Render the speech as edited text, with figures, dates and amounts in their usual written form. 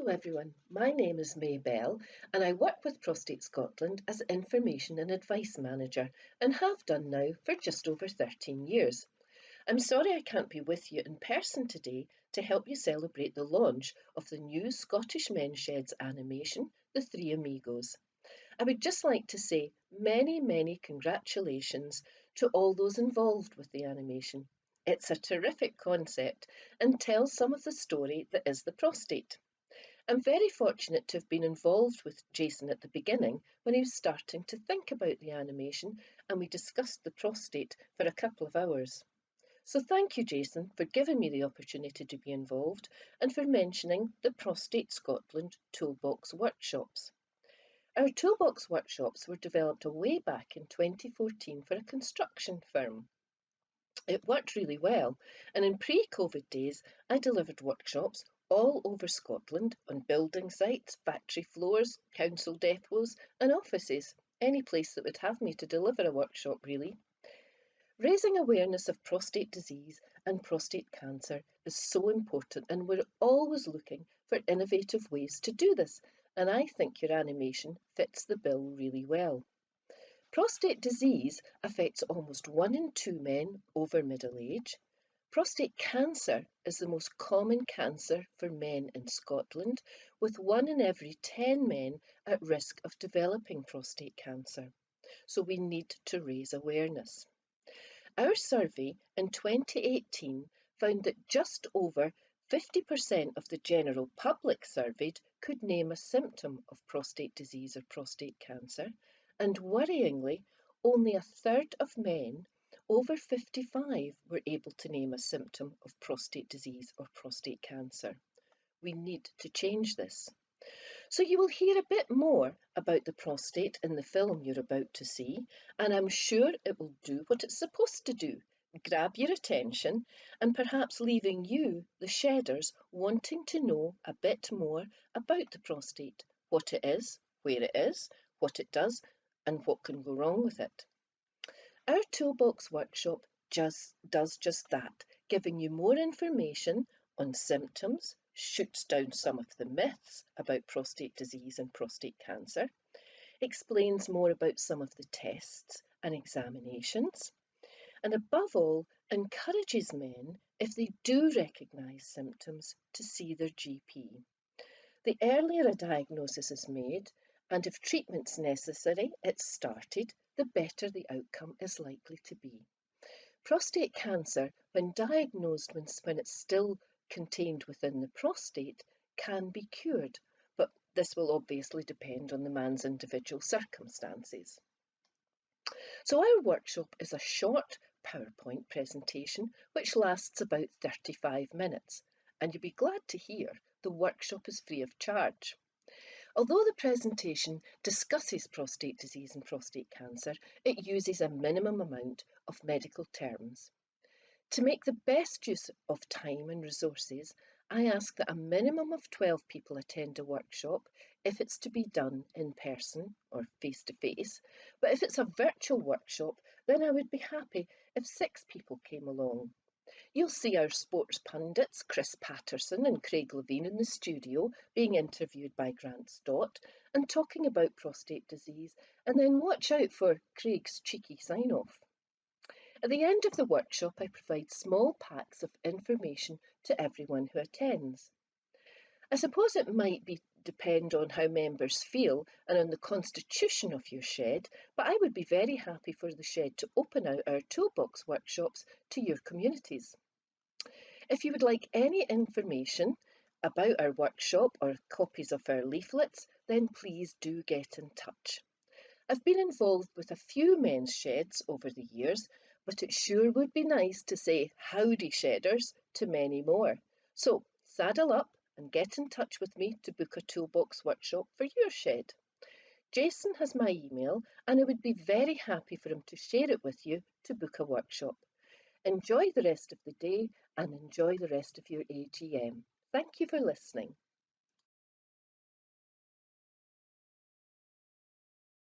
Hello everyone, my name is May Bell and I work with Prostate Scotland as Information and Advice Manager and have done now for just over 13 years. I'm sorry I can't be with you in person today to help you celebrate the launch of the new Scottish Men's Sheds animation, The Three Amigos. I would just like to say many congratulations to all those involved with the animation. It's a terrific concept and tells some of the story that is the prostate. I'm very fortunate to have been involved with Jason at the beginning when he was starting to think about the animation and we discussed the prostate for a couple of hours. So thank you, Jason, for giving me the opportunity to be involved and for mentioning the Prostate Scotland Toolbox Workshops. Our Toolbox Workshops were developed way back in 2014 for a construction firm. It worked really well, and in pre-COVID days, I delivered workshops all over Scotland on building sites, factory floors, council depots and offices, any place that would have me to deliver a workshop really. Raising awareness of prostate disease and prostate cancer is so important and we're always looking for innovative ways to do this, and I think your animation fits the bill really well. Prostate disease affects almost 1 in 2 men over middle age. Prostate cancer is the most common cancer for men in Scotland, with 1 in every 10 men at risk of developing prostate cancer. So we need to raise awareness. Our survey in 2018 found that just over 50% of the general public surveyed could name a symptom of prostate disease or prostate cancer, and worryingly, only a third of men over 55 were able to name a symptom of prostate disease or prostate cancer. We need to change this. So you will hear a bit more about the prostate in the film you're about to see, and I'm sure it will do what it's supposed to do, grab your attention and perhaps leaving you, the shedders, wanting to know a bit more about the prostate, what it is, where it is, what it does, and what can go wrong with it. Our Toolbox workshop does just that, giving you more information on symptoms, shoots down some of the myths about prostate disease and prostate cancer, explains more about some of the tests and examinations, and above all, encourages men, if they do recognise symptoms, to see their GP. The earlier a diagnosis is made, and if treatment's necessary, it's started, the better the outcome is likely to be. Prostate cancer, when diagnosed when it's still contained within the prostate, can be cured, but this will obviously depend on the man's individual circumstances. So our workshop is a short PowerPoint presentation which lasts about 35 minutes, and you'll be glad to hear the workshop is free of charge. Although the presentation discusses prostate disease and prostate cancer, it uses a minimum amount of medical terms. To make the best use of time and resources, I ask that a minimum of 12 people attend a workshop if it's to be done in person or face-to-face, but if it's a virtual workshop, then I would be happy if 6 people came along. You'll see our sports pundits, Chris Patterson and Craig Levine, in the studio being interviewed by Grant Stott and talking about prostate disease, and then watch out for Craig's cheeky sign-off. At the end of the workshop, I provide small packs of information to everyone who attends. I suppose it might depend on how members feel and on the constitution of your shed, but I would be very happy for the shed to open out our Toolbox workshops to your communities. If you would like any information about our workshop or copies of our leaflets, then please do get in touch. I've been involved with a few men's sheds over the years, but it sure would be nice to say howdy shedders to many more. So saddle up and get in touch with me to book a Toolbox workshop for your shed. Jason has my email and I would be very happy for him to share it with you to book a workshop. Enjoy the rest of the day and enjoy the rest of your AGM. Thank you for listening.